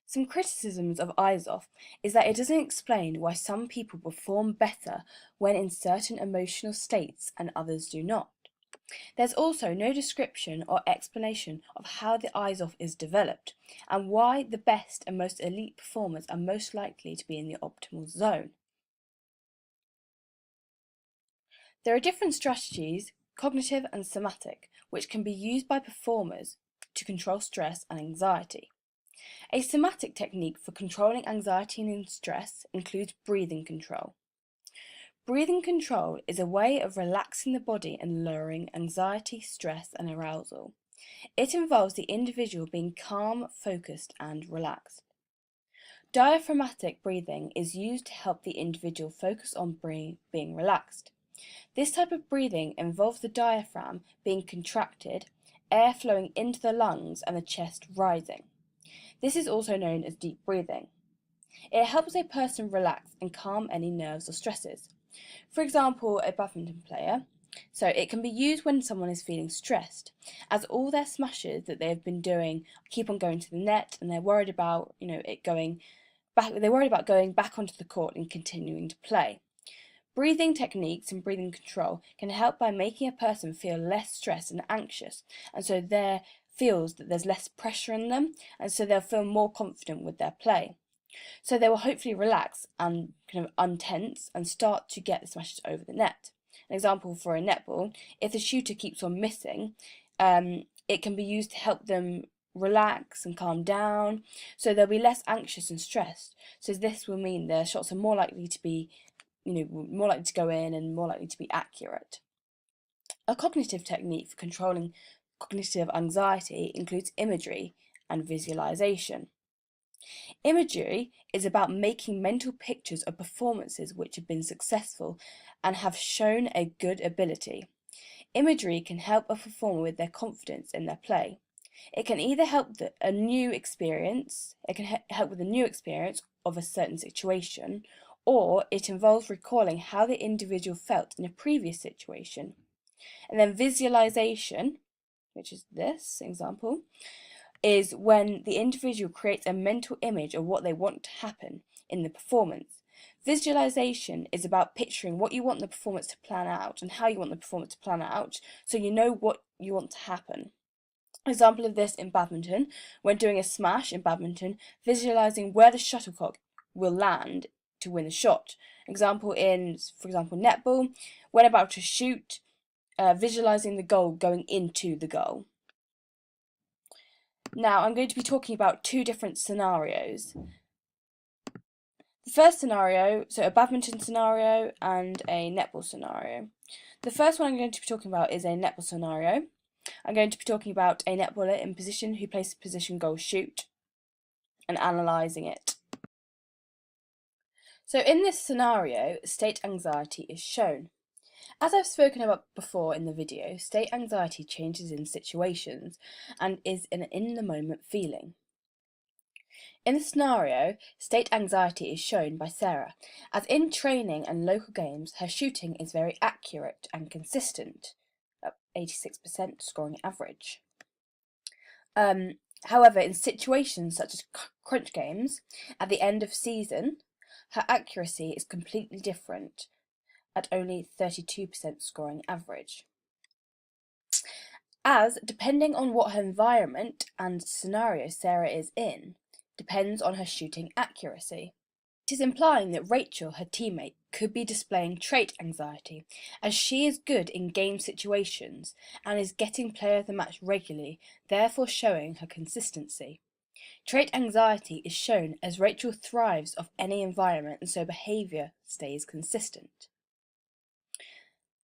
Some criticisms of Eyes Off is that it doesn't explain why some people perform better when in certain emotional states and others do not. There's also no description or explanation of how the Eyes Off is developed and why the best and most elite performers are most likely to be in the optimal zone. There are different strategies, cognitive and somatic, which can be used by performers to control stress and anxiety. A somatic technique for controlling anxiety and stress includes breathing control. Breathing control is a way of relaxing the body and lowering anxiety, stress, and arousal. It involves the individual being calm, focused, and relaxed. Diaphragmatic breathing is used to help the individual focus on being relaxed. This type of breathing involves the diaphragm being contracted, air flowing into the lungs, and the chest rising. This is also known as deep breathing. It helps a person relax and calm any nerves or stresses. For example, a badminton player. So it can be used when someone is feeling stressed, as all their smashes that they have been doing keep on going to the net, and they're worried about, it going back. They're worried about going back onto the court and continuing to play. Breathing techniques and breathing control can help by making a person feel less stressed and anxious, and so there feels that there's less pressure on them, and so they'll feel more confident with their play. So they will hopefully relax and kind of untense and start to get the smashes over the net. An example for a netball, if the shooter keeps on missing, it can be used to help them relax and calm down, so they'll be less anxious and stressed. So this will mean their shots are more likely to be more likely to go in and more likely to be accurate. A cognitive technique for controlling cognitive anxiety includes imagery and visualization. Imagery is about making mental pictures of performances which have been successful and have shown a good ability. Imagery can help a performer with their confidence in their play. It can either help with a new experience of a certain situation, or it involves recalling how the individual felt in a previous situation. And then visualization, which is this example, is when the individual creates a mental image of what they want to happen in the performance. Visualization is about picturing what you want the performance to plan out and how you want the performance to plan out, so you know what you want to happen. Example of this in badminton, when doing a smash in badminton, visualizing where the shuttlecock will land to win the shot. For example, netball, when about to shoot, visualizing the goal going into the goal. Now, I'm going to be talking about two different scenarios. The first scenario, so a badminton scenario and a netball scenario. The first one I'm going to be talking about is a netball scenario. I'm going to be talking about a netballer in position who plays position goal shoot and analysing it. So in this scenario, state anxiety is shown. As I've spoken about before in the video, state anxiety changes in situations and is an in-the-moment feeling. In the scenario, state anxiety is shown by Sarah, as in training and local games, her shooting is very accurate and consistent, at 86% scoring average. However, in situations such as crunch games, at the end of season, her accuracy is completely different, at only 32% scoring average. As, depending on what her environment and scenario Sarah is in, depends on her shooting accuracy. It is implying that Rachel, her teammate, could be displaying trait anxiety, as she is good in game situations and is getting player of the match regularly, therefore showing her consistency. Trait anxiety is shown as Rachel thrives off any environment and so behaviour stays consistent.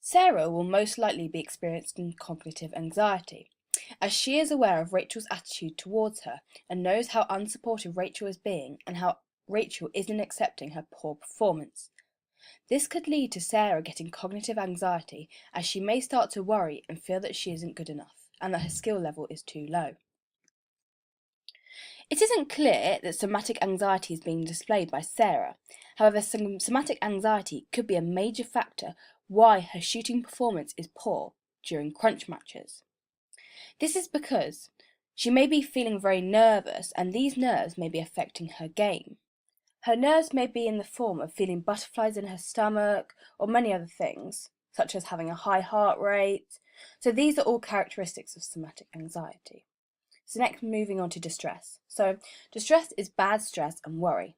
Sarah will most likely be experiencing cognitive anxiety, as she is aware of Rachel's attitude towards her and knows how unsupportive Rachel is being and how Rachel isn't accepting her poor performance. This could lead to Sarah getting cognitive anxiety, as she may start to worry and feel that she isn't good enough and that her skill level is too low. It isn't clear that somatic anxiety is being displayed by Sarah. However, somatic anxiety could be a major factor why her shooting performance is poor during crunch matches. This is because She may be feeling very nervous, and these nerves may be affecting her game. Her nerves may be in the form of feeling butterflies in her stomach or many other things, such as having a high heart rate. So these are all characteristics of somatic anxiety. So next, moving on to distress. So distress is bad stress and worry.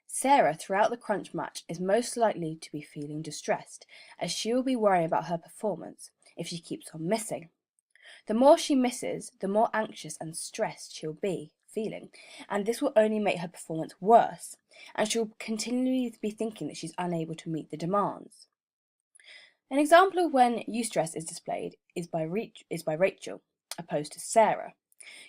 Sarah, throughout the crunch match, is most likely to be feeling distressed, as she will be worrying about her performance if she keeps on missing. The more she misses, the more anxious and stressed she'll be feeling, and this will only make her performance worse, and she'll continually be thinking that she's unable to meet the demands. An example of when eustress is displayed is by Rachel, opposed to Sarah.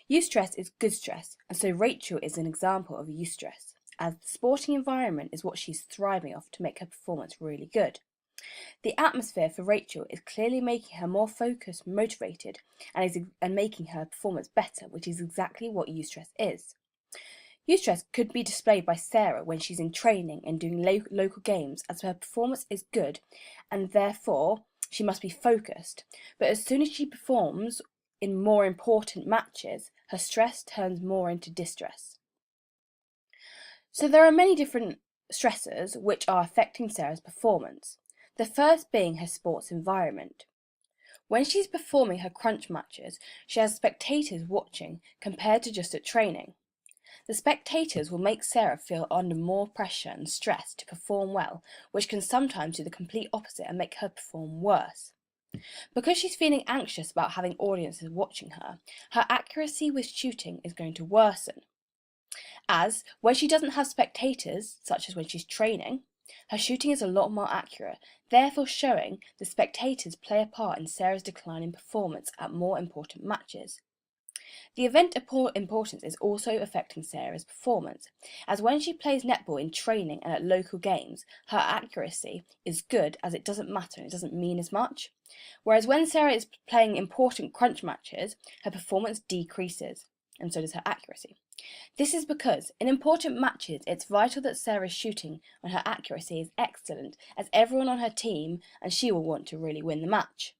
Eustress is good stress, and so Rachel is an example of eustress, as the sporting environment is what she's thriving off to make her performance really good. The atmosphere for Rachel is clearly making her more focused, motivated, and making her performance better, which is exactly what eustress is. Eustress could be displayed by Sarah when she's in training and doing local games, as her performance is good and therefore she must be focused. But as soon as she performs in more important matches, her stress turns more into distress. So there are many different stressors which are affecting Sarah's performance. The first being her sports environment. When she's performing her crunch matches, she has spectators watching compared to just at training. The spectators will make Sarah feel under more pressure and stress to perform well, which can sometimes do the complete opposite and make her perform worse. Because she's feeling anxious about having audiences watching her, her accuracy with shooting is going to worsen. As, when she doesn't have spectators, such as when she's training, her shooting is a lot more accurate, therefore showing the spectators play a part in Sarah's decline in performance at more important matches. The event importance is also affecting Sarah's performance, as when she plays netball in training and at local games, her accuracy is good as it doesn't matter and it doesn't mean as much. Whereas when Sarah is playing important crunch matches, her performance decreases, and so does her accuracy. This is because in important matches, it's vital that Sarah's shooting and her accuracy is excellent, as everyone on her team and she will want to really win the match.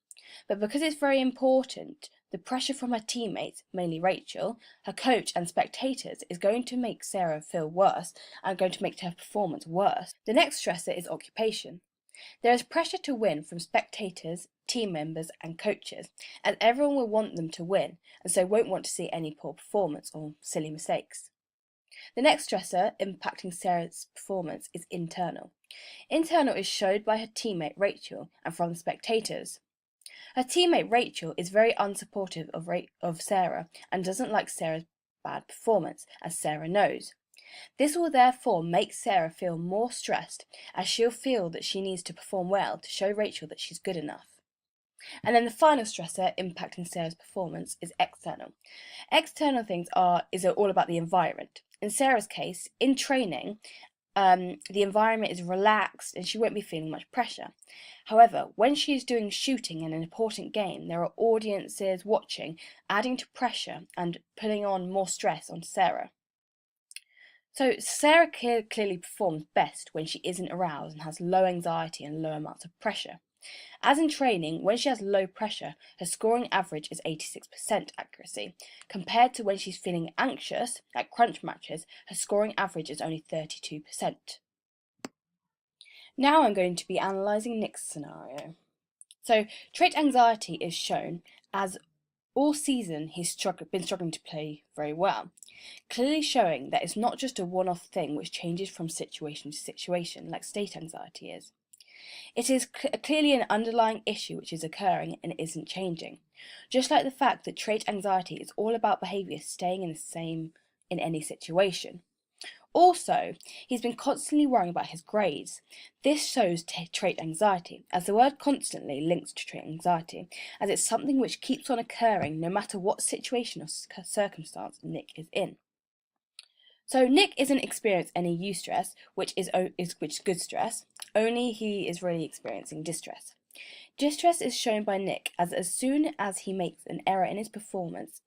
But because it's very important, the pressure from her teammates, mainly Rachel, her coach and spectators, is going to make Sarah feel worse and going to make her performance worse. The next stressor is occupation. There is pressure to win from spectators, team members and coaches, as everyone will want them to win and so won't want to see any poor performance or silly mistakes. The next stressor impacting Sarah's performance is internal. Internal is showed by her teammate Rachel and from the spectators. Her teammate Rachel is very unsupportive of Sarah and doesn't like Sarah's bad performance, as Sarah knows. This will therefore make Sarah feel more stressed, as she'll feel that she needs to perform well to show Rachel that she's good enough. And then the final stressor impacting Sarah's performance is external. External things is all about the environment. In Sarah's case, in training, the environment is relaxed and she won't be feeling much pressure. However, when she's doing shooting in an important game, there are audiences watching, adding to pressure and putting on more stress on Sarah. So Sarah clearly performs best when she isn't aroused and has low anxiety and low amounts of pressure. As in training, when she has low pressure, her scoring average is 86% accuracy, compared to when she's feeling anxious at crunch matches, her scoring average is only 32%. Now I'm going to be analysing Nick's scenario. So trait anxiety is shown as all season he's been struggling to play very well, clearly showing that it's not just a one-off thing which changes from situation to situation like state anxiety is. It is clearly an underlying issue which is occurring and isn't changing, just like the fact that trait anxiety is all about behaviour staying in the same in any situation. Also, he's been constantly worrying about his grades. This shows trait anxiety, as the word constantly links to trait anxiety, as it's something which keeps on occurring no matter what situation or circumstance Nick is in. So Nick isn't experiencing any eustress, which is good stress, only he is really experiencing distress. Distress is shown by Nick as soon as he makes an error in his performance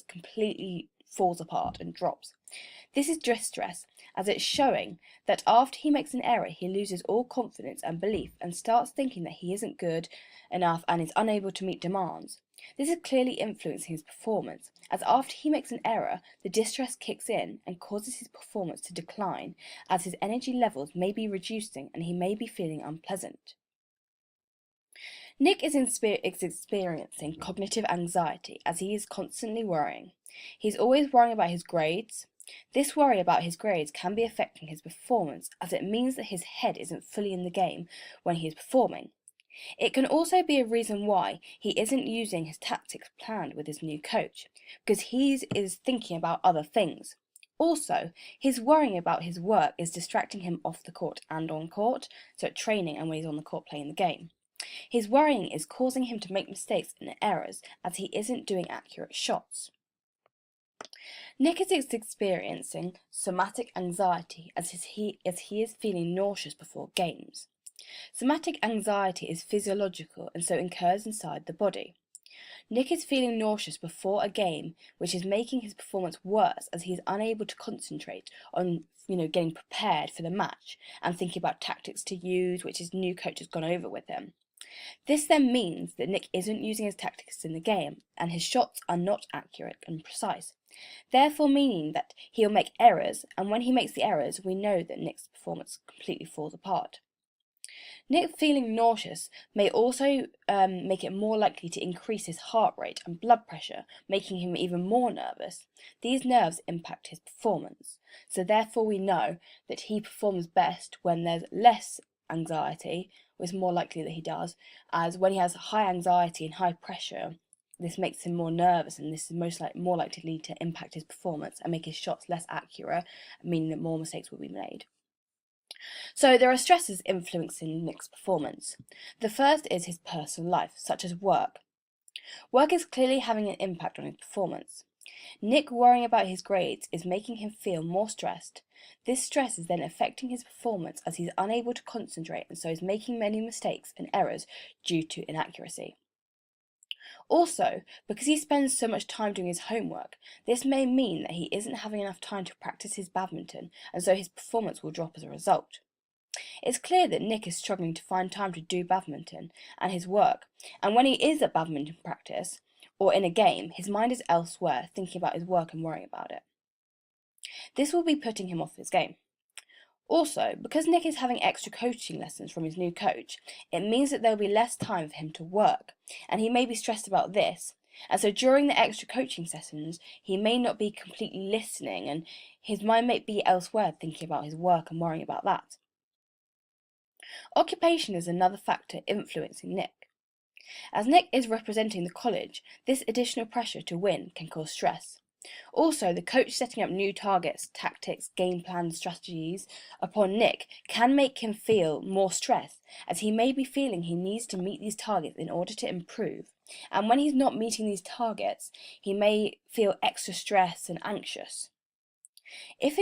completely falls apart and drops. This is distress, as it's showing that after he makes an error, he loses all confidence and belief and starts thinking that he isn't good enough and is unable to meet demands. This is clearly influencing his performance, as after he makes an error, the distress kicks in and causes his performance to decline, as his energy levels may be reducing and he may be feeling unpleasant. Nick is experiencing cognitive anxiety as he is constantly worrying. He's always worrying about his grades. This worry about his grades can be affecting his performance, as it means that his head isn't fully in the game when he is performing. It can also be a reason why he isn't using his tactics planned with his new coach, because he is thinking about other things. Also, his worrying about his work is distracting him off the court and on court, so at training and when he's on the court playing the game. His worrying is causing him to make mistakes and errors as he isn't doing accurate shots. Nick is experiencing somatic anxiety as he is feeling nauseous before games. Somatic anxiety is physiological and so occurs inside the body. Nick is feeling nauseous before a game, which is making his performance worse as he is unable to concentrate on getting prepared for the match and thinking about tactics to use, which his new coach has gone over with him. This then means that Nick isn't using his tactics in the game and his shots are not accurate and precise, therefore meaning that he'll make errors, and when he makes the errors we know that Nick's performance completely falls apart. Nick feeling nauseous may also make it more likely to increase his heart rate and blood pressure, making him even more nervous. These nerves impact his performance, so therefore we know that he performs best when there's less anxiety, or it's more likely that he does, as when he has high anxiety and high pressure, this makes him more nervous, and this is more likely to impact his performance and make his shots less accurate, meaning that more mistakes will be made. So there are stresses influencing Nick's performance. The first is his personal life, such as work. Work is clearly having an impact on his performance. Nick worrying about his grades is making him feel more stressed. This stress is then affecting his performance as he's unable to concentrate and so is making many mistakes and errors due to inaccuracy. Also, because he spends so much time doing his homework, this may mean that he isn't having enough time to practice his badminton, and so his performance will drop as a result. It's clear that Nick is struggling to find time to do badminton and his work, and when he is at badminton practice or in a game, his mind is elsewhere, thinking about his work and worrying about it. This will be putting him off his game. Also, because Nick is having extra coaching lessons from his new coach, it means that there will be less time for him to work, and he may be stressed about this, and so during the extra coaching sessions, he may not be completely listening, and his mind may be elsewhere thinking about his work and worrying about that. Occupation is another factor influencing Nick. As Nick is representing the college, this additional pressure to win can cause stress. Also, the coach setting up new targets, tactics, game plans, strategies upon Nick can make him feel more stress, as he may be feeling he needs to meet these targets in order to improve, and when he's not meeting these targets, he may feel extra stress and anxious. If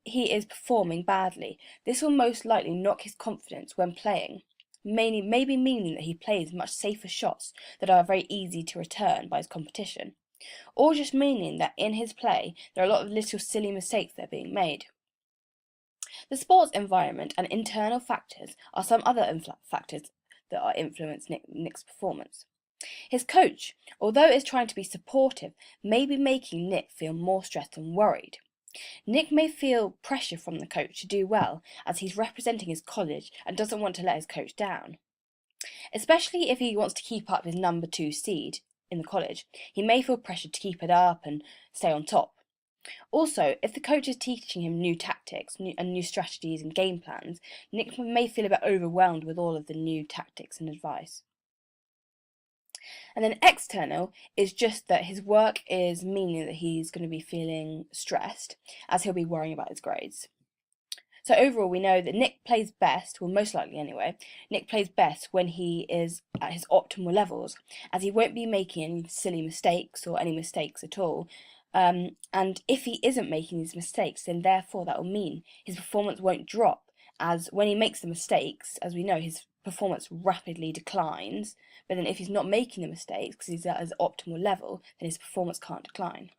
he is performing badly, this will most likely knock his confidence when playing, maybe meaning that he plays much safer shots that are very easy to return by his competition, or just meaning that in his play there are a lot of little silly mistakes that are being made. The sports environment and internal factors are some other factors that are influencing Nick's performance. His coach, although is trying to be supportive, may be making Nick feel more stressed and worried. Nick may feel pressure from the coach to do well, as he's representing his college and doesn't want to let his coach down. Especially if he wants to keep up his number 2 seed in the college, he may feel pressured to keep it up and stay on top. Also, if the coach is teaching him new tactics and new strategies and game plans, Nick may feel a bit overwhelmed with all of the new tactics and advice. And then external is just that his work is meaning that he's going to be feeling stressed, as he'll be worrying about his grades. So overall, we know that Nick plays best, well, most likely anyway, Nick plays best when he is at his optimal levels, as he won't be making any silly mistakes or any mistakes at all. And if he isn't making these mistakes, then therefore that will mean his performance won't drop, as when he makes the mistakes, as we know, his performance rapidly declines. But then if he's not making the mistakes because he's at his optimal level, then his performance can't decline.